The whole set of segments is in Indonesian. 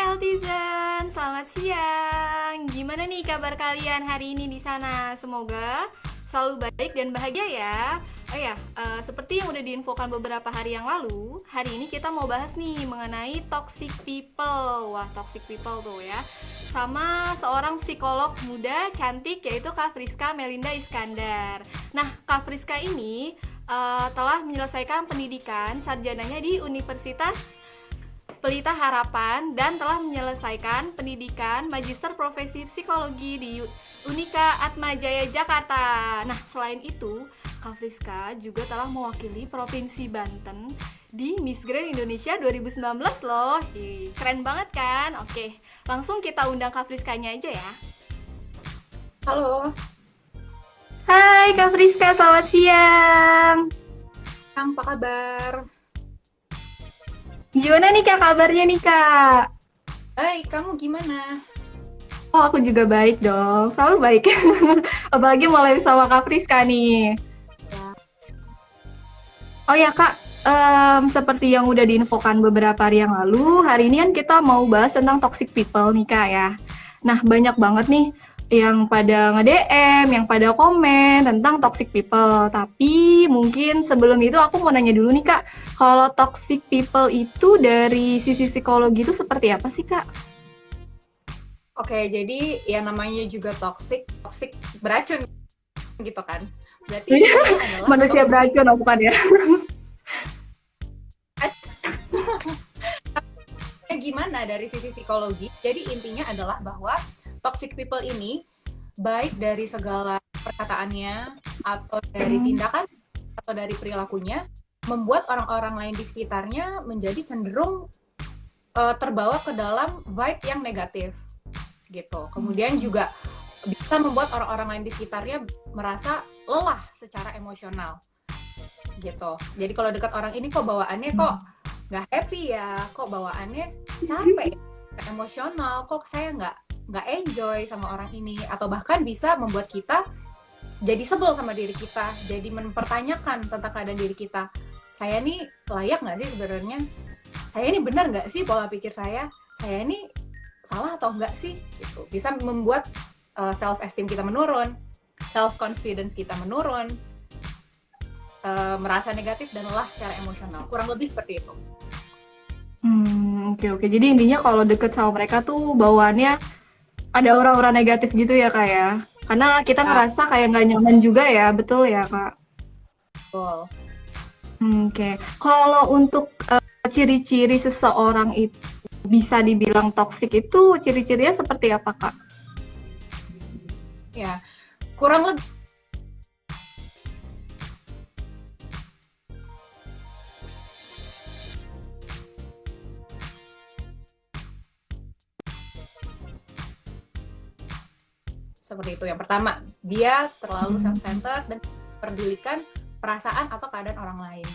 Healthizen, selamat siang. Gimana nih kabar kalian hari ini di sana? Semoga selalu baik dan bahagia ya. Seperti yang udah diinfokan beberapa hari yang lalu, hari ini kita mau bahas nih mengenai toxic people. Wah, toxic people tuh ya. Sama seorang psikolog muda cantik yaitu Kak Friska Melinda Iskandar. Nah, Kak Friska ini telah menyelesaikan pendidikan sarjananya di Universitas Pelita Harapan dan telah menyelesaikan pendidikan Magister Profesi Psikologi di Unika Atmajaya Jakarta. Nah, selain itu, Kak Friska juga telah mewakili Provinsi Banten di Miss Grand Indonesia 2019 loh. Keren banget kan? Oke, langsung kita undang Kak Friskanya aja ya. Halo, Hai Kak Friska, selamat siang. Kang, apa kabar? Gimana nih Kak kabarnya nih Kak? Hai, kamu gimana? Oh, aku juga baik dong, selalu baik. Apalagi mulai sama Kak Friska nih. Ya. Oh ya Kak, seperti yang udah diinfokan beberapa hari yang lalu, hari ini kan kita mau bahas tentang toxic people nih Kak ya. Nah, banyak banget nih yang pada nge-DM, yang pada komen tentang toxic people. Tapi mungkin sebelum itu aku mau nanya dulu nih Kak, kalau toxic people itu dari sisi psikologi itu seperti apa sih Kak? Oke, jadi yang namanya juga toxic beracun gitu kan. Berarti intinya adalah Manusia toxic beracun, oh, bukan ya? gimana dari sisi psikologi. Jadi intinya adalah bahwa toxic people ini baik dari segala perkataannya atau dari tindakan atau dari perilakunya membuat orang-orang lain di sekitarnya menjadi cenderung terbawa ke dalam vibe yang negatif gitu. Kemudian juga bisa membuat orang-orang lain di sekitarnya merasa lelah secara emosional gitu. Jadi kalau dekat orang ini kok bawaannya kok nggak happy ya, kok bawaannya capek, emosional, kok saya nggak enjoy sama orang ini, atau bahkan bisa membuat kita jadi sebel sama diri kita, jadi mempertanyakan tentang keadaan diri kita. Saya nih layak nggak sih sebenarnya? Saya ini benar nggak sih pola pikir saya? Saya ini salah atau enggak sih? Gitu. Bisa membuat self esteem kita menurun, self confidence kita menurun, merasa negatif dan lelah secara emosional. Kurang lebih seperti itu. Oke. Jadi intinya kalau deket sama mereka tuh bawaannya ada aura-aura negatif gitu ya Kak ya? Karena kita ngerasa kayak nggak nyaman juga ya, betul ya Kak? Betul. Oke. Kalau untuk ciri-ciri seseorang itu bisa dibilang toksik itu ciri-cirinya seperti apa Kak? Ya, kurang lebih seperti itu. Yang pertama, dia terlalu self-centered dan pedulikan perasaan atau keadaan orang lain.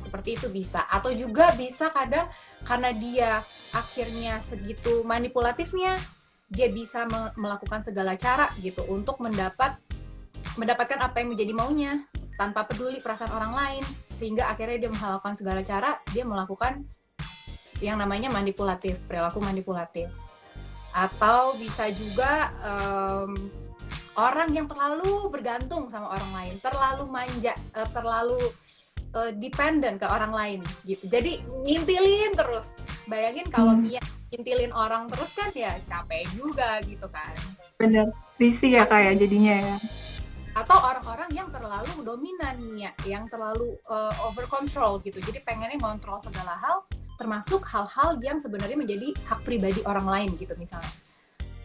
Seperti itu bisa. Atau juga bisa kadang karena dia akhirnya segitu manipulatifnya, dia bisa melakukan segala cara gitu untuk mendapatkan apa yang menjadi maunya tanpa peduli perasaan orang lain, sehingga akhirnya dia melakukan segala cara, dia melakukan yang namanya manipulatif, perilaku manipulatif. Atau bisa juga orang yang terlalu bergantung sama orang lain, terlalu manja, terlalu dependent ke orang lain gitu. Jadi ngintilin terus. Bayangin kalau dia ngintilin orang terus kan ya capek juga gitu kan. Bener, risih ya Kak ya jadinya ya. Atau orang-orang yang terlalu dominan ya, yang terlalu over control gitu. Jadi pengennya ngontrol segala hal, termasuk hal-hal yang sebenarnya menjadi hak pribadi orang lain gitu misalnya.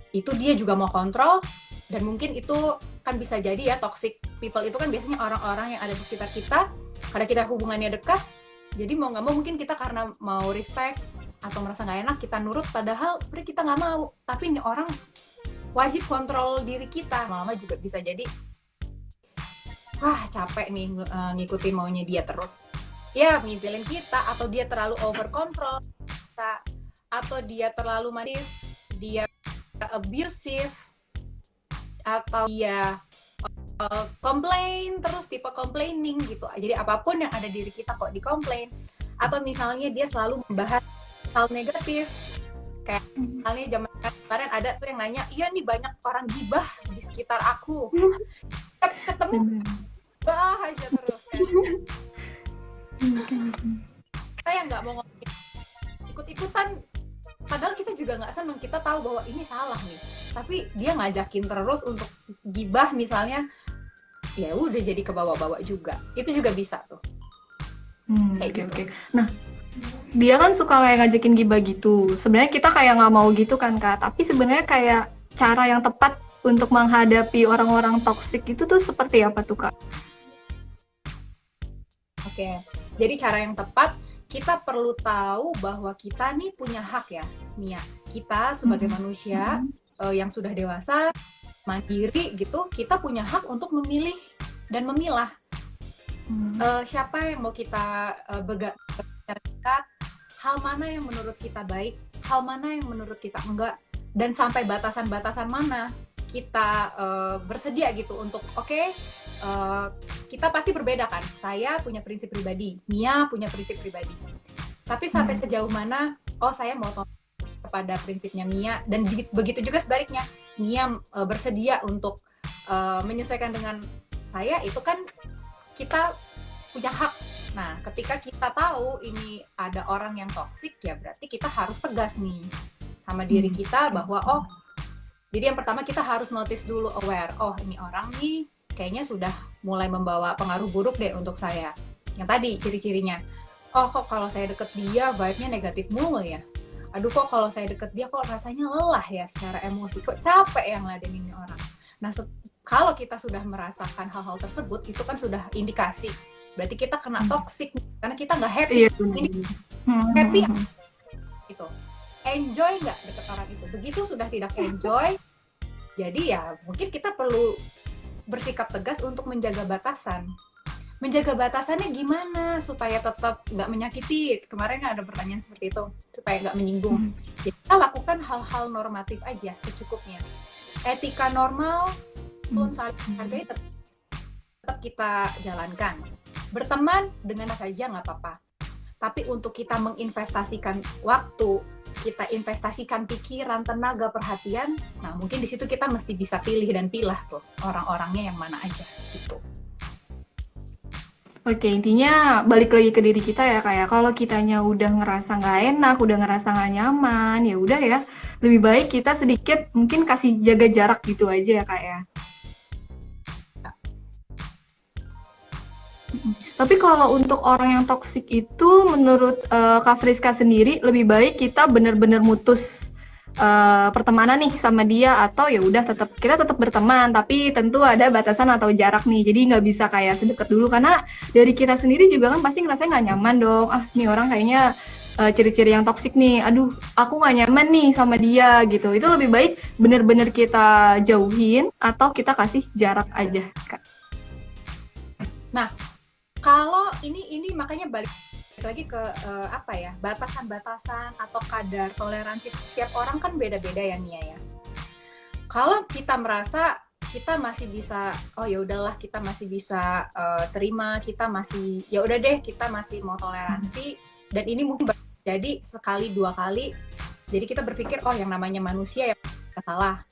Itu dia juga mau kontrol, dan mungkin itu kan bisa jadi ya, toxic people itu kan biasanya orang-orang yang ada di sekitar kita, karena kita hubungannya dekat, jadi mau nggak mau mungkin kita karena mau respect atau merasa nggak enak kita nurut, padahal sebenarnya kita nggak mau, tapi ini orang wajib kontrol diri kita. Lama-lama juga bisa jadi wah capek nih ngikutin maunya dia terus ya, ngintilin kita, atau dia terlalu over control kita, atau dia terlalu manipulatif, dia abusive, atau dia complain terus, tipe complaining gitu. Jadi apapun yang ada di diri kita kok dikomplain, atau misalnya dia selalu membahas hal negatif Kayak misalnya zaman kemarin ada tuh yang nanya, iya nih banyak orang gibah di sekitar aku, ketemu bah aja terus kan. Saya nggak mau ngomongin ikut-ikutan, padahal kita juga nggak seneng, kita tahu bahwa ini salah nih, tapi dia ngajakin terus untuk gibah misalnya, ya udah jadi kebawa-bawa juga, itu juga bisa tuh. Kayak gitu. Nah, dia kan suka kayak ngajakin gibah gitu. Sebenarnya kita kayak nggak mau gitu kan Kak, tapi sebenarnya kayak cara yang tepat untuk menghadapi orang-orang toksik itu tuh seperti apa tuh Kak? Oke, jadi cara yang tepat, kita perlu tahu bahwa kita nih punya hak ya, Mia. Kita sebagai manusia yang sudah dewasa, mandiri gitu, kita punya hak untuk memilih dan memilah siapa yang mau kita dekat, hal mana yang menurut kita baik, hal mana yang menurut kita enggak, dan sampai batasan-batasan mana kita bersedia gitu untuk kita pasti berbeda kan. Saya punya prinsip pribadi, Mia punya prinsip pribadi. Tapi sampai sejauh mana, saya mau tahu kepada prinsipnya Mia, dan begitu juga sebaliknya. Mia bersedia untuk menyesuaikan dengan saya, itu kan kita punya hak. Nah, ketika kita tahu ini ada orang yang toksik, ya berarti kita harus tegas nih sama diri kita bahwa jadi yang pertama kita harus notice dulu, aware. Ini orang nih kayaknya sudah mulai membawa pengaruh buruk deh untuk saya. Yang tadi ciri-cirinya, kok kalau saya deket dia vibe-nya negatif mulu ya. Aduh, kok kalau saya deket dia kok rasanya lelah ya secara emosi, kok capek yang ngeladenin ini orang. Nah, kalau kita sudah merasakan hal-hal tersebut, itu kan sudah indikasi. Berarti kita kena toxic karena kita nggak happy. Happy gitu. Enjoy nggak deket orang itu? Begitu sudah tidak enjoy, jadi ya mungkin kita perlu bersikap tegas untuk menjaga batasan. Menjaga batasannya gimana supaya tetap nggak menyakiti? Kemarin ada pertanyaan seperti itu, supaya nggak menyinggung. Jadi kita lakukan hal-hal normatif aja secukupnya. Etika normal pun saling menghargai tetap kita jalankan. Berteman dengan saja nggak apa-apa. Tapi untuk kita menginvestasikan waktu, kita investasikan pikiran, tenaga, perhatian, nah mungkin di situ kita mesti bisa pilih dan pilah tuh orang-orangnya yang mana aja gitu. Oke, intinya balik lagi ke diri kita ya kayak kalau kitanya udah ngerasa nggak enak, udah ngerasa nggak nyaman, ya udah ya lebih baik kita sedikit mungkin kasih jaga jarak gitu aja ya kak ya. Tapi kalau untuk orang yang toksik itu menurut Kak Friska sendiri lebih baik kita benar-benar mutus pertemanan nih sama dia atau ya udah kita tetap berteman tapi tentu ada batasan atau jarak nih, jadi nggak bisa kayak sedekat dulu karena dari kita sendiri juga kan pasti ngerasa nggak nyaman dong, nih orang kayaknya ciri-ciri yang toksik nih, aduh aku nggak nyaman nih sama dia gitu. Itu lebih baik benar-benar kita jauhin atau kita kasih jarak aja Kak. Nah, kalau ini makanya balik lagi ke batasan-batasan atau kadar toleransi setiap orang kan beda-beda ya Nia ya. Kalau kita merasa kita masih bisa, ya udahlah kita masih bisa terima, kita masih ya udah deh kita masih mau toleransi, dan ini mungkin jadi sekali dua kali, jadi kita berpikir yang namanya manusia ya salah,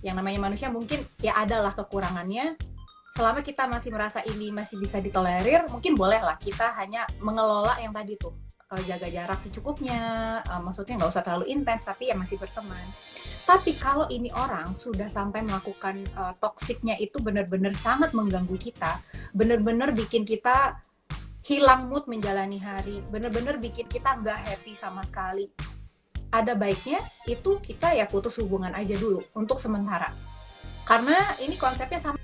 yang namanya manusia mungkin ya adalah kekurangannya. Selama kita masih merasa ini masih bisa ditolerir, mungkin bolehlah kita hanya mengelola yang tadi tuh, jaga jarak secukupnya, maksudnya nggak usah terlalu intens, tapi ya masih berteman. Tapi kalau ini orang sudah sampai melakukan toksiknya itu benar-benar sangat mengganggu kita, benar-benar bikin kita hilang mood menjalani hari, benar-benar bikin kita nggak happy sama sekali, ada baiknya itu kita ya putus hubungan aja dulu untuk sementara. Karena ini konsepnya sama.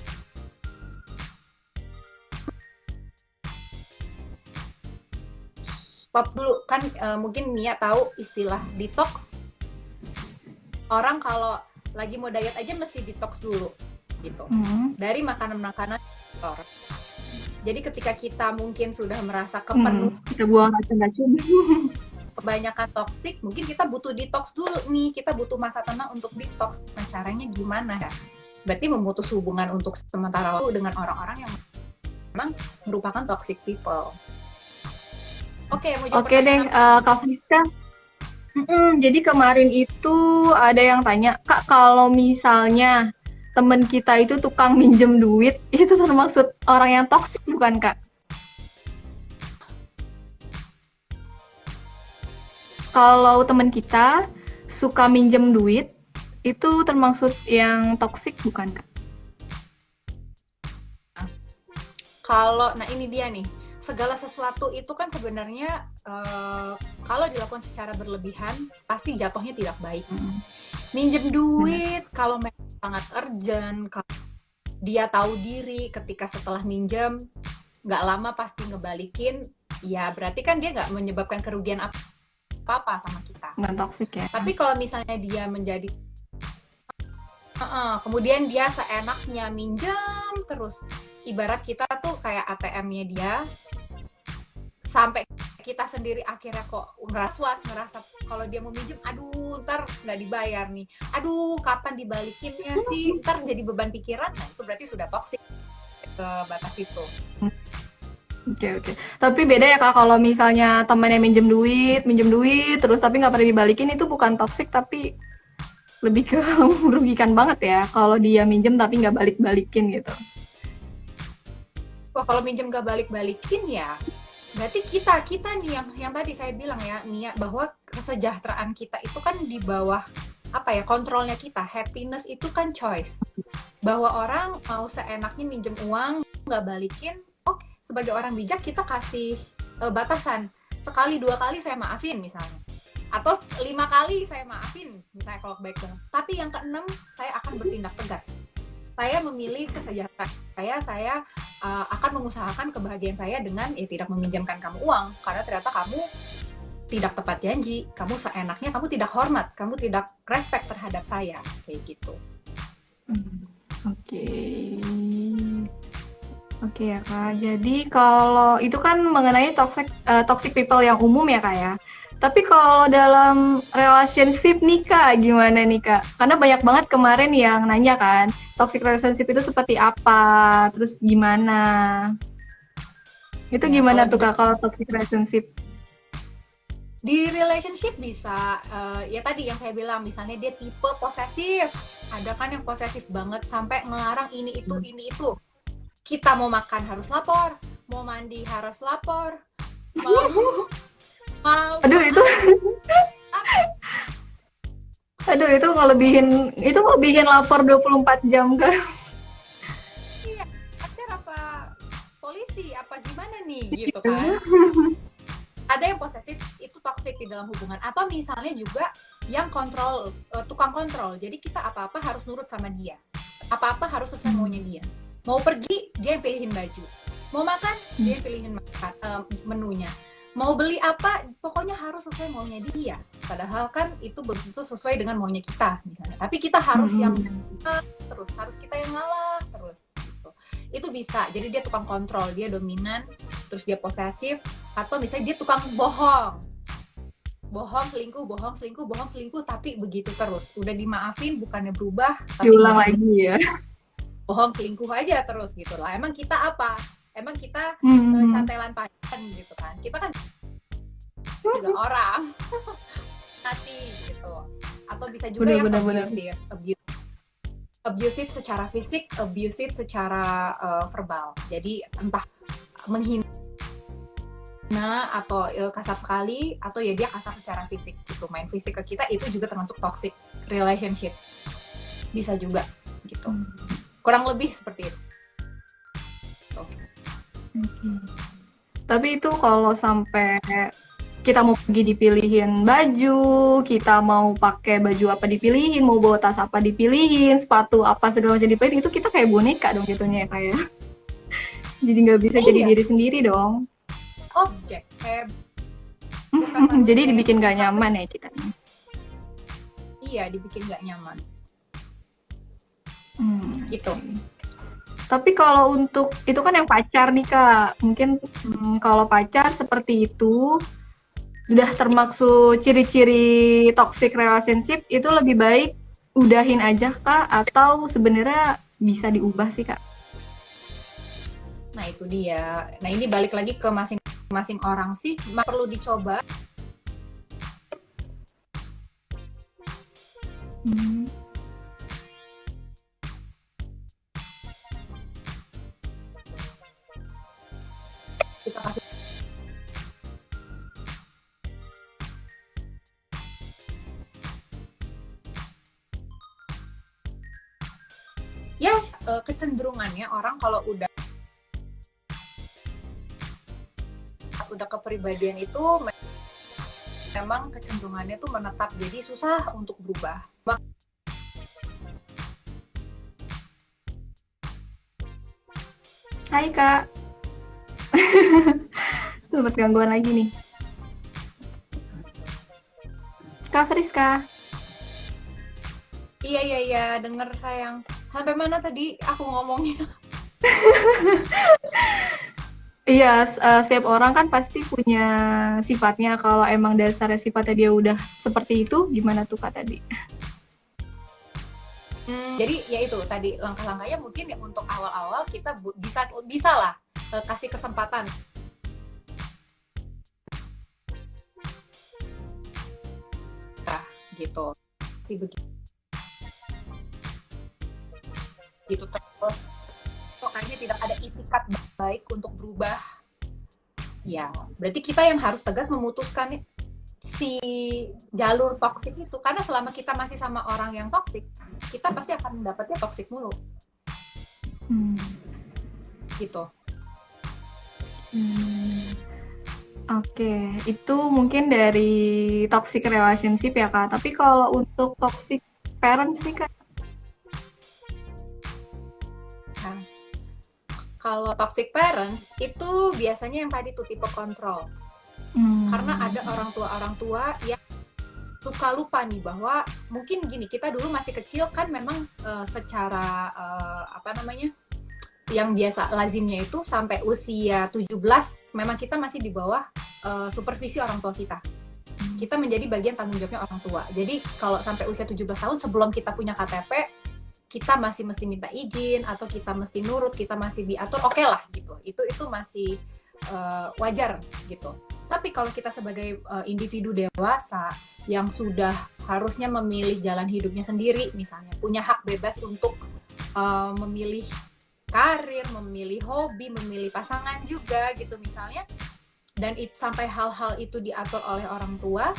Stop dulu kan, mungkin Mia tahu istilah detox. Orang kalau lagi mau diet aja mesti detox dulu gitu. Dari makanan-makanan kotor. Jadi ketika kita mungkin sudah merasa kepenuh, kita buang racun-racun. Kebanyakan toksik, mungkin kita butuh detox dulu nih. Kita butuh masa tenang untuk detox. Nah, caranya gimana ya? Berarti memutus hubungan untuk sementara waktu dengan orang-orang yang memang merupakan toxic people. Oke deh, Kak Friska. Jadi kemarin itu ada yang tanya, Kak, kalau misalnya temen kita itu tukang minjem duit, itu termaksud orang yang toksik bukan, Kak? Kalau temen kita suka minjem duit, itu termaksud yang toksik bukan, Kak? Kalau, nah ini dia nih, segala sesuatu itu kan sebenarnya kalau dilakukan secara berlebihan pasti jatuhnya tidak baik. Minjem Benar. duit kalau memang sangat urgent, kalau dia tahu diri ketika setelah minjem nggak lama pasti ngebalikin, ya berarti kan dia nggak menyebabkan kerugian apa-apa sama kita. Bukan toksik ya. Tapi kalau misalnya dia menjadi kemudian dia seenaknya minjem terus, ibarat kita tuh kayak ATM-nya dia, sampai kita sendiri akhirnya kok ngerasa kalau dia mau minjem, aduh ntar nggak dibayar nih, aduh kapan dibalikinnya sih, ntar jadi beban pikiran, nah itu berarti sudah toksik ke batas itu. Oke, oke. Tapi beda ya, Kak, kalau misalnya temennya minjem duit, terus tapi nggak pernah dibalikin, itu bukan toksik, tapi lebih ke merugikan banget ya, kalau dia minjem tapi nggak balik-balikin gitu. Wah kalau minjem nggak balik-balikin ya berarti kita nih yang tadi saya bilang ya Nia, bahwa kesejahteraan kita itu kan di bawah apa ya, kontrolnya kita. Happiness itu kan choice, bahwa orang mau seenaknya minjem uang nggak balikin, oke, sebagai orang bijak kita kasih batasan, sekali dua kali saya maafin misalnya, atau 5 kali saya maafin misalnya kalau baik banget, tapi yang keenam saya akan bertindak tegas. Saya memilih kesejahteraan saya akan mengusahakan kebahagiaan saya dengan tidak meminjamkan kamu uang, karena ternyata kamu tidak tepat janji, kamu seenaknya, kamu tidak hormat, kamu tidak respect terhadap saya, kayak gitu. Oke. Oke ya, Kak. Jadi kalau itu kan mengenai toxic people yang umum ya, Kak ya. Tapi kalau dalam relationship nih, Kak, gimana nih, Kak? Karena banyak banget kemarin yang nanya kan, toxic relationship itu seperti apa, terus gimana? Itu Ya, gimana kalau tuh, Kak, kalau toxic relationship? di relationship bisa ya tadi yang saya bilang, misalnya dia tipe posesif, ada kan yang posesif banget sampai ngelarang ini itu. Kita mau makan harus lapor, mau mandi harus lapor, mau mau Aduh, itu aduh itu ngelebihin lapor 24 jam, Kak. iya, pacar apa polisi apa gimana nih gitu kan. Ada yang posesif itu toxic di dalam hubungan, atau misalnya juga yang kontrol, tukang kontrol, jadi kita apa-apa harus nurut sama dia, apa-apa harus sesuai maunya dia, mau pergi dia yang pilihin baju, mau makan dia yang pilihin menunya, mau beli apa pokoknya harus sesuai maunya dia, padahal kan itu belum tentu sesuai dengan maunya kita misalnya, tapi kita harus yang terus, harus kita yang ngalah terus gitu. Itu bisa, jadi dia tukang kontrol, dia dominan, terus dia posesif, atau misalnya dia tukang bohong, selingkuh, tapi begitu terus, udah dimaafin bukannya berubah, tapi Diulang lagi ya. bohong selingkuh aja terus gitu lah. Emang kita apa? Emang kita cantelan pacaran gitu kan? Kita kan juga orang nanti gitu. Atau bisa juga yang abusive secara fisik, abusive secara verbal. Jadi entah menghina atau kasar sekali, atau ya dia kasar secara fisik gitu, main fisik ke kita, itu juga termasuk toxic relationship, bisa juga gitu. Kurang lebih seperti itu. Tapi itu kalau sampai kita mau pergi dipilihin baju, kita mau pakai baju apa dipilihin, mau bawa tas apa dipilihin, sepatu apa segala macam dipilihin, itu kita kayak boneka dong jatuhnya ya, kayak. Jadi nggak bisa jadi diri sendiri dong. Objek, jadi dibikin nggak nyaman ya kita. Iya, dibikin nggak nyaman. Gitu. Tapi kalau untuk itu kan yang pacar nih, Kak, mungkin kalau pacar seperti itu sudah termasuk ciri-ciri toxic relationship, itu lebih baik udahin aja, Kak, atau sebenarnya bisa diubah sih, Kak? Nah itu dia. Nah ini balik lagi ke masing-masing orang sih, perlu dicoba Hmm. Kita kasih ya kecenderungannya orang kalau udah kepribadian itu memang kecenderungannya tuh menetap, jadi susah untuk berubah. Hai Kak, dapat gangguan lagi nih. Kak Friska. Iya, denger sayang. Sampai mana tadi aku ngomongnya? Iya, setiap orang kan pasti punya sifatnya. Kalau emang dasarnya sifatnya dia udah seperti itu, gimana tuh Kak tadi? Jadi ya itu tadi langkah-langkahnya mungkin ya untuk awal-awal kita bisa lah kasih kesempatan gitu. Si begitu terus kok kayaknya tidak ada itikat baik untuk berubah. Ya, berarti kita yang harus tegas memutuskan si jalur toksik itu, karena selama kita masih sama orang yang toksik, kita pasti akan mendapatnya toksik mulu. Gitu. Oke, itu mungkin dari toxic relationship ya Kak. Tapi kalau untuk toxic parents nih Kak? Nah, kalau toxic parents itu biasanya yang tadi tuh tipe kontrol. Karena ada orang tua yang suka lupa nih bahwa mungkin gini, kita dulu masih kecil kan memang secara apa namanya, yang biasa lazimnya itu sampai usia 17 memang kita masih di bawah supervisi orang tua kita. Kita menjadi bagian tanggung jawabnya orang tua. Jadi kalau sampai usia 17 tahun sebelum kita punya KTP, kita masih mesti minta izin atau kita mesti nurut, kita masih diatur, oke lah gitu. Itu masih wajar gitu. Tapi kalau kita sebagai individu dewasa yang sudah harusnya memilih jalan hidupnya sendiri, misalnya punya hak bebas untuk memilih karir, memilih hobi, memilih pasangan juga gitu misalnya, dan sampai hal-hal itu diatur oleh orang tua,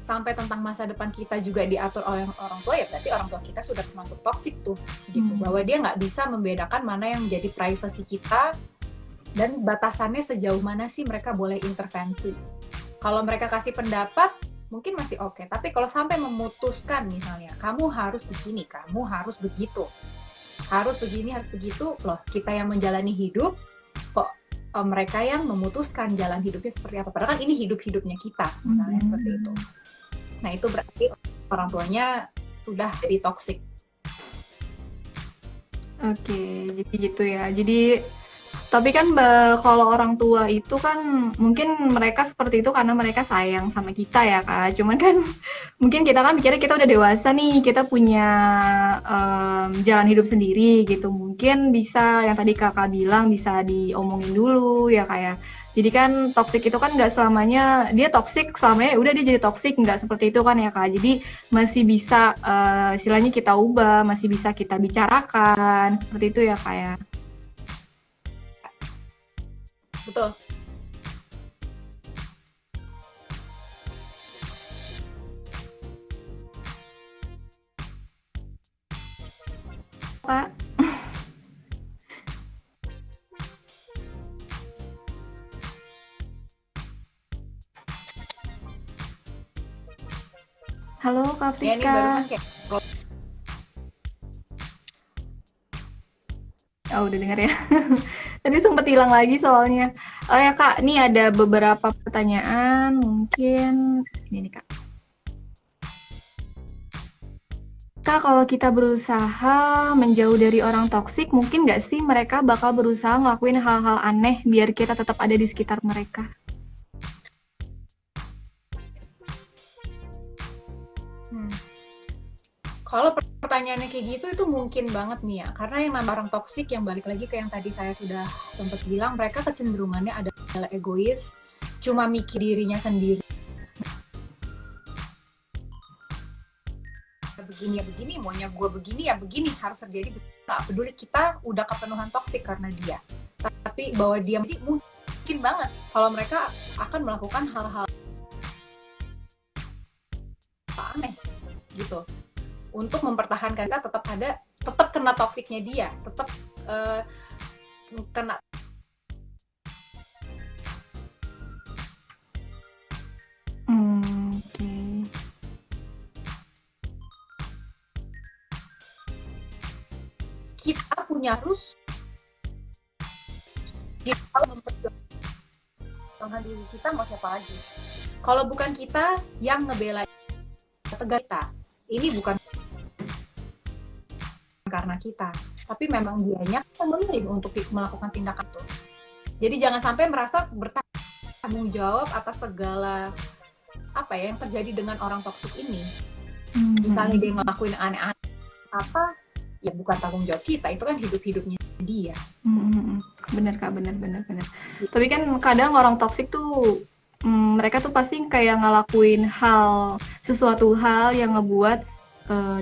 sampai tentang masa depan kita juga diatur oleh orang tua, ya berarti orang tua kita sudah termasuk toksik tuh gitu. Bahwa dia nggak bisa membedakan mana yang menjadi privasi kita dan batasannya sejauh mana sih mereka boleh intervensi. Kalau mereka kasih pendapat mungkin masih oke, tapi kalau sampai memutuskan misalnya kamu harus begini, kamu harus begitu, harus begini, harus begitu, loh kita yang menjalani hidup kok mereka yang memutuskan jalan hidupnya seperti apa, padahal kan ini hidup-hidupnya kita misalnya seperti itu. Nah itu berarti orang tuanya sudah jadi toksik. Oke, jadi gitu ya. Jadi tapi kan kalau orang tua itu kan mungkin mereka seperti itu karena mereka sayang sama kita ya Kak. Cuman kan mungkin kita kan pikirnya kita udah dewasa nih, kita punya jalan hidup sendiri gitu. Mungkin bisa yang tadi Kakak bilang bisa diomongin dulu ya Kak ya. Jadi kan toksik itu kan nggak selamanya dia toksik, selamanya udah dia jadi toksik, nggak seperti itu kan ya Kak. Jadi masih bisa istilahnya kita ubah, masih bisa kita bicarakan, seperti itu ya Kak ya. Betul. Kak. Halo Kak Ya ini Friska. barusan kayak Oh udah denger ya. Tadi sempat hilang lagi soalnya. Oh ya Kak, nih ada beberapa pertanyaan. Mungkin ini nih Kak. Kak, kalau kita berusaha menjauh dari orang toksik, mungkin nggak sih mereka bakal berusaha ngelakuin hal-hal aneh biar kita tetap ada di sekitar mereka? Kalau pertanyaannya kayak gitu itu mungkin banget nih ya, karena yang namanya orang toksik yang balik lagi ke yang tadi saya sudah sempat bilang, mereka kecenderungannya adalah egois, cuma mikir dirinya sendiri. begini ya begini, maunya gue begini ya begini, harus terjadi. Nggak peduli, kita udah kepenuhan toksik karena dia. Tapi bahwa dia mungkin banget kalau mereka akan melakukan hal-hal aneh gitu untuk mempertahankan kita tetap kena toksiknya dia, tetap kena. Oke. Kita punya harus kita memperjuangkan diri kita, mau siapa lagi? Kalau bukan kita yang ngebelain tegas kita, ini bukan karena kita, tapi memang dianya yang memilih untuk melakukan tindakan itu. Jadi jangan sampai merasa bertanggung jawab atas segala apa ya yang terjadi dengan orang toksik ini. Misalnya dia ngelakuin aneh-aneh apa, ya bukan tanggung jawab kita, itu kan hidup-hidupnya dia. Bener Kak, bener. Tapi kan kadang orang toksik tuh mereka tuh pasti kayak ngelakuin sesuatu hal yang ngebuat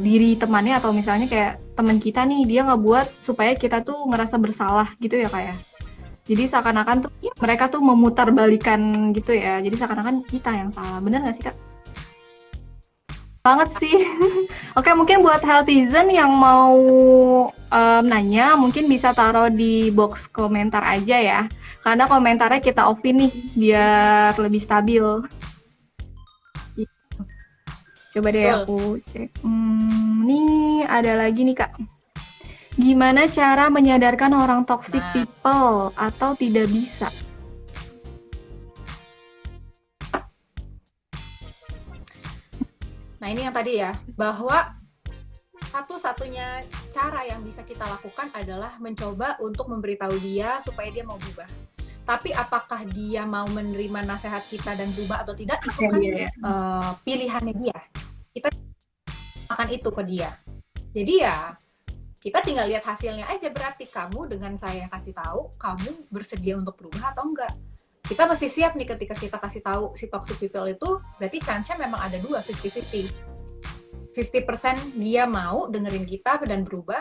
diri temannya, atau misalnya kayak teman kita nih, dia ngebuat supaya kita tuh ngerasa bersalah gitu ya Kak ya. Jadi seakan-akan tuh mereka tuh memutarbalikan gitu ya. Jadi seakan-akan kita yang salah. Bener nggak sih Kak? Banget sih. Oke, mungkin buat healthizen yang mau nanya, mungkin bisa taruh di box komentar aja ya. Karena komentarnya kita off-in nih, biar lebih stabil. Coba deh aku cek. Nih ada lagi nih Kak. Gimana cara menyadarkan orang toxic people atau tidak bisa? Nah ini yang tadi ya, bahwa satu-satunya cara yang bisa kita lakukan adalah mencoba untuk memberitahu dia supaya dia mau berubah. Tapi apakah dia mau menerima nasihat kita dan berubah atau tidak, itu kan pilihannya dia. Kita akan itu ke dia. Jadi ya kita tinggal lihat hasilnya aja. Berarti kamu dengan saya kasih tahu, kamu bersedia untuk berubah atau enggak. Kita mesti siap nih ketika kita kasih tahu si toxic people itu, berarti chance-nya memang ada 50-50. 50% dia mau dengerin kita dan berubah,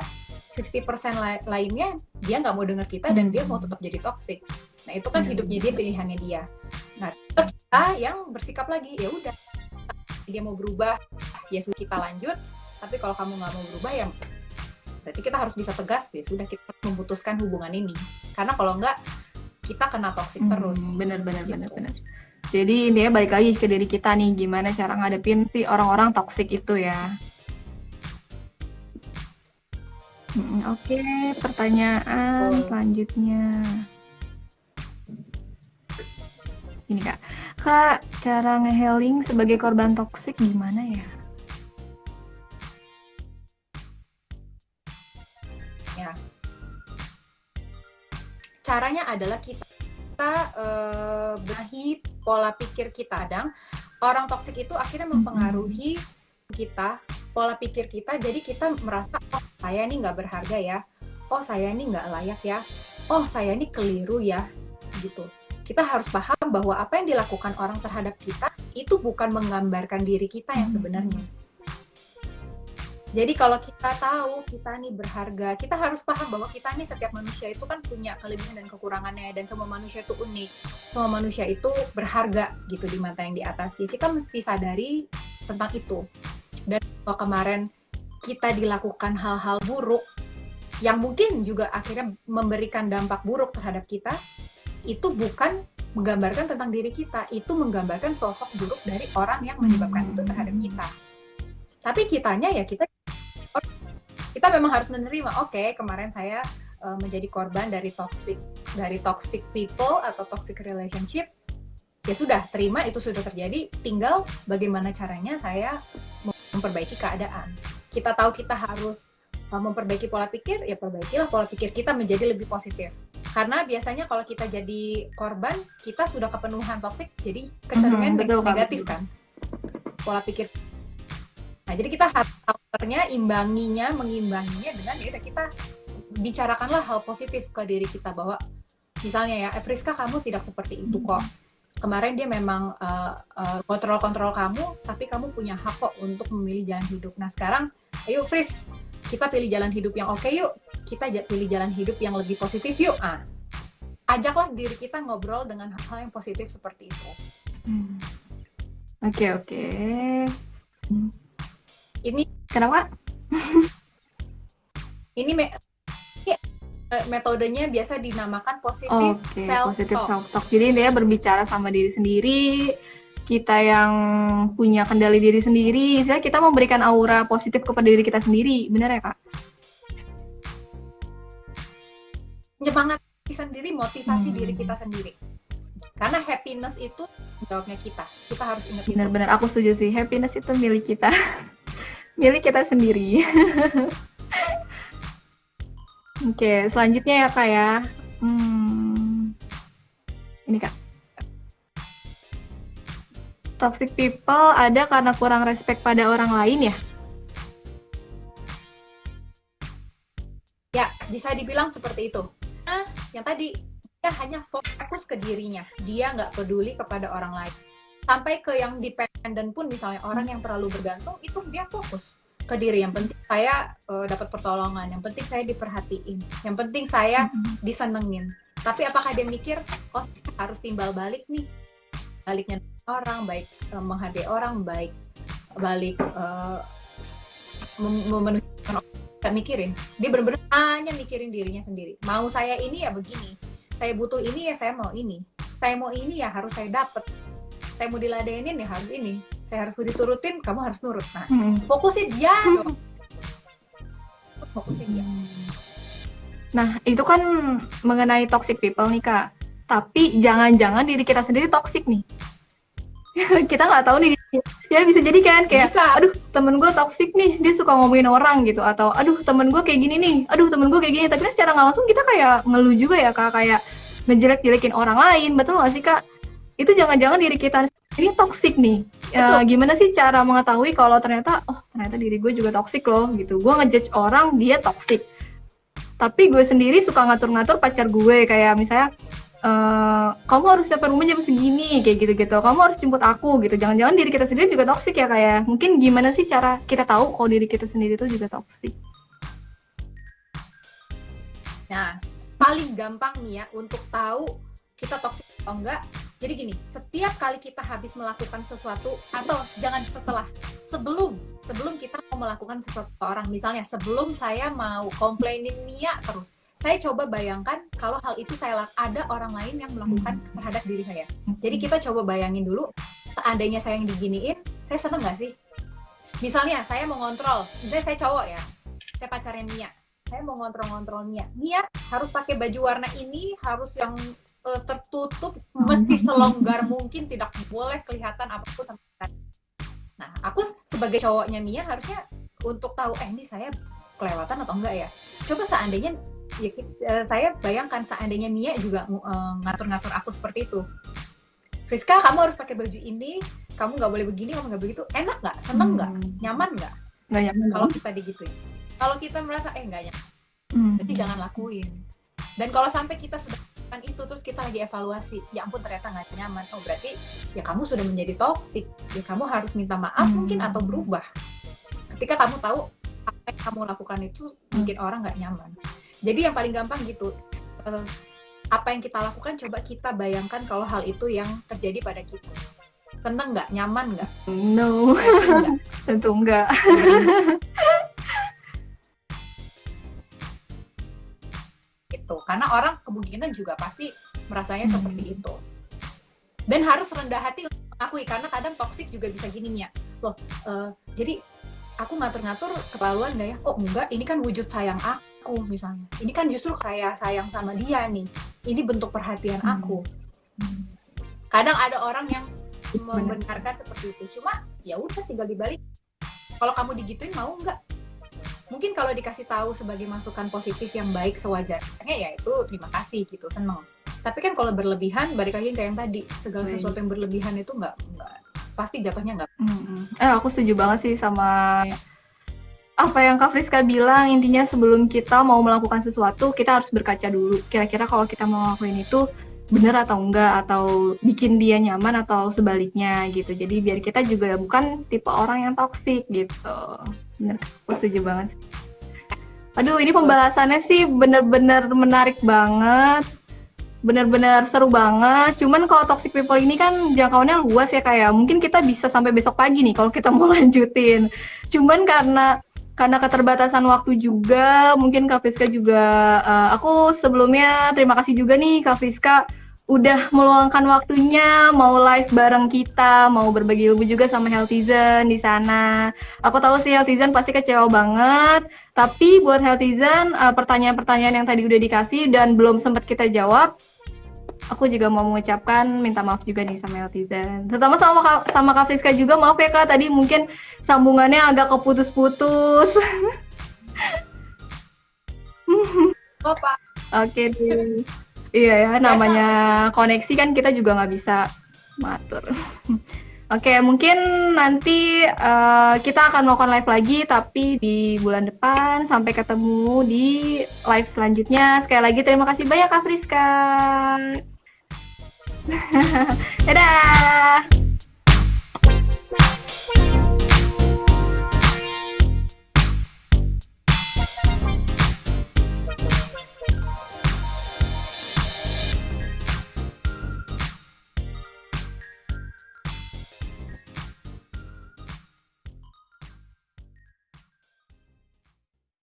50% lainnya dia nggak mau denger kita dan dia mau tetap jadi toxic. Nah itu kan hidupnya dia, pilihannya dia. Nah kita yang bersikap lagi, ya udah dia mau berubah, ya sudah kita lanjut. Tapi kalau kamu nggak mau berubah, ya berarti kita harus bisa tegas, ya sudah kita memutuskan hubungan ini. Karena kalau nggak, kita kena toxic terus. Bener. Jadi intinya balik lagi ke diri kita nih, gimana cara ngadepin si orang-orang toxic itu ya. Oke, pertanyaan selanjutnya. Ini Kak, cara nge-healing sebagai korban toksik gimana ya? Ya. Caranya adalah kita benahi pola pikir kita. Kadang orang toksik itu akhirnya mempengaruhi kita, pola pikir kita. Jadi kita merasa, oh saya ini nggak berharga ya, oh saya ini nggak layak ya, oh saya ini keliru ya, gitu. Kita harus paham bahwa apa yang dilakukan orang terhadap kita itu bukan menggambarkan diri kita yang sebenarnya. Jadi kalau kita tahu kita nih berharga, kita harus paham bahwa kita nih, setiap manusia itu kan punya kelebihan dan kekurangannya, dan semua manusia itu unik, semua manusia itu berharga gitu di mata yang di atas. Ya, kita mesti sadari tentang itu. Dan kalau kemarin kita dilakukan hal-hal buruk yang mungkin juga akhirnya memberikan dampak buruk terhadap kita, itu bukan menggambarkan tentang diri kita, itu menggambarkan sosok buruk dari orang yang menyebabkan itu terhadap kita. Tapi kitanya ya kita memang harus menerima, oke, kemarin saya menjadi korban dari toxic people atau toxic relationship. Ya sudah, terima, itu sudah terjadi, tinggal bagaimana caranya saya memperbaiki keadaan. Kita tahu kita harus memperbaiki pola pikir, ya perbaikilah pola pikir kita menjadi lebih positif. Karena biasanya kalau kita jadi korban, kita sudah kepenuhan toksik, jadi kecenderungan negatif kan pola pikir. Nah, jadi kita harus mengimbanginya dengan ya udah, kita bicarakanlah hal positif ke diri kita, bahwa misalnya ya, Friska, kamu tidak seperti itu kok. kemarin dia memang kontrol kamu, tapi kamu punya hak kok untuk memilih jalan hidup. Nah sekarang, ayo Fris, kita pilih jalan hidup yang oke yuk, kita pilih jalan hidup yang lebih positif yuk. Ajaklah diri kita ngobrol dengan hal-hal yang positif seperti itu. Oke. Ini Kenapa? ini metodenya biasa dinamakan positive self-talk. Jadi dia berbicara sama diri sendiri, kita yang punya kendali diri sendiri, misalnya kita memberikan aura positif kepada diri kita sendiri, benar ya Kak? Nyemangat sendiri, motivasi diri kita sendiri. Karena happiness itu jawabnya kita harus ingat itu. Benar-benar, aku setuju sih, happiness itu milik kita, milik kita sendiri. Oke, selanjutnya ya Kak ya. Ini Kak. Toxic people ada karena kurang respect pada orang lain ya? Ya, bisa dibilang seperti itu. Nah, yang tadi, dia hanya fokus ke dirinya. Dia nggak peduli kepada orang lain. Sampai ke yang dependent pun, misalnya orang yang terlalu bergantung, itu dia fokus ke diri. Yang penting saya dapat pertolongan, yang penting saya diperhatiin, yang penting saya disenengin. Tapi apakah dia mikir, oh harus timbal balik nih, baliknya orang, baik menghargai orang, baik balik memenuhi orang, gak mikirin. Dia benar-benar hanya mikirin dirinya sendiri. Mau saya ini ya begini, saya butuh ini ya saya mau ini, saya mau ini ya harus saya dapet, saya mau diladenin ya harus ini, saya harus diturutin, kamu harus nurut. Nah, fokusnya dia dong. Fokusnya dia. Nah, itu kan mengenai toxic people nih Kak. Tapi jangan-jangan diri kita sendiri toxic nih. Kita nggak tahu nih. Ya bisa jadi kan kayak, aduh temen gue toxic nih, dia suka ngomongin orang gitu. Atau aduh temen gue kayak gini nih, aduh temen gue kayak gini. Tapi kan secara nggak langsung kita kayak ngeluh juga ya Kak. Kayak ngejelek-jelekin orang lain. Betul nggak sih Kak? Itu jangan-jangan diri kita ini toxic nih. Gimana sih cara mengetahui kalau ternyata diri gue juga toxic loh gitu. Gue ngejudge orang dia toxic, tapi gue sendiri suka ngatur-ngatur pacar gue, kayak misalnya kamu harus siapin rumah jam segini kayak gitu-gitu, kamu harus jemput aku gitu. Jangan-jangan diri kita sendiri juga toxic ya kayak. Mungkin gimana sih cara kita tahu kalau diri kita sendiri itu juga toxic? Nah, paling gampang nih ya untuk tahu kita toxic atau enggak. Jadi gini, setiap kali kita habis melakukan sesuatu, atau jangan sebelum kita mau melakukan sesuatu ke orang, misalnya sebelum saya mau komplainin Mia terus, saya coba bayangkan kalau hal itu ada orang lain yang melakukan terhadap diri saya. Jadi kita coba bayangin dulu, seandainya saya yang diginiin, saya seneng nggak sih? Misalnya saya mau ngontrol, misalnya saya cowok ya, saya pacarnya Mia, saya mau ngontrol Mia harus pakai baju warna ini, harus yang tertutup, mesti selonggar mungkin, tidak boleh kelihatan apapun. Nah, aku sebagai cowoknya Mia harusnya untuk tahu ini saya kelewatan atau enggak ya. Coba seandainya ya, saya bayangkan seandainya Mia juga ngatur-ngatur aku seperti itu. Friska, kamu harus pakai baju ini, kamu nggak boleh begini, kamu nggak begitu. Enak nggak? Seneng nggak? Nyaman nggak? Nggak nyaman. Kalau kita digituin. Kalau kita merasa nggak nyaman, berarti jangan lakuin. Dan kalau sampai kita sudah melakukan itu, terus kita lagi evaluasi, ya ampun ternyata nggak nyaman, berarti ya kamu sudah menjadi toksik, ya kamu harus minta maaf mungkin atau berubah. Ketika kamu tahu apa yang kamu lakukan itu bikin orang nggak nyaman. Jadi yang paling gampang gitu, apa yang kita lakukan coba kita bayangkan kalau hal itu yang terjadi pada kita. Seneng nggak? Nyaman nggak? No, tentu enggak. Itu karena orang kemungkinan juga pasti merasanya seperti itu. Dan harus rendah hati untuk mengakui, karena kadang toksik juga bisa gini ya. Loh, jadi aku ngatur-ngatur keterlaluan nggak ya? Oh enggak, ini kan wujud sayang aku misalnya. Ini kan justru kayak sayang sama dia nih. Ini bentuk perhatian aku. Kadang ada orang yang membenarkan seperti itu. Cuma ya udah tinggal dibalik. Kalau kamu digituin mau nggak? Mungkin kalau dikasih tahu sebagai masukan positif yang baik sewajarnya ya itu terima kasih gitu, seneng. Tapi kan kalau berlebihan, balik lagi kayak yang tadi, segala sesuatu yang berlebihan itu nggak pasti jatuhnya nggak. Aku setuju banget sih sama apa yang Kak Friska bilang. Intinya sebelum kita mau melakukan sesuatu, kita harus berkaca dulu. Kira-kira kalau kita mau ngelakuin itu, bener atau enggak, atau bikin dia nyaman atau sebaliknya gitu. Jadi biar kita juga bukan tipe orang yang toksik gitu. Bener, aku setuju banget. Aduh, ini pembahasannya sih bener-bener menarik banget. Bener-bener seru banget. Cuman kalau toxic people ini kan jangkauannya luas ya, kayak mungkin kita bisa sampai besok pagi nih kalau kita mau lanjutin. Cuman karena keterbatasan waktu juga, mungkin Kak Friska juga, aku sebelumnya terima kasih juga nih Kak Friska udah meluangkan waktunya mau live bareng kita, mau berbagi ilmu juga sama Healthizen di sana. Aku tahu sih Healthizen pasti kecewa banget, tapi buat Healthizen, pertanyaan-pertanyaan yang tadi udah dikasih dan belum sempat kita jawab, aku juga mau mengucapkan minta maaf juga nih sama Healthizen. Terutama sama Kak Friska juga, maaf ya Kak, tadi mungkin sambungannya agak keputus-putus. Oh, Pak. Oke deh. Iya ya, namanya koneksi kan kita juga nggak bisa matur. Oke, mungkin nanti kita akan melakukan live lagi, tapi di bulan depan. Sampai ketemu di live selanjutnya. Sekali lagi terima kasih banyak Kak Friska. Dadah!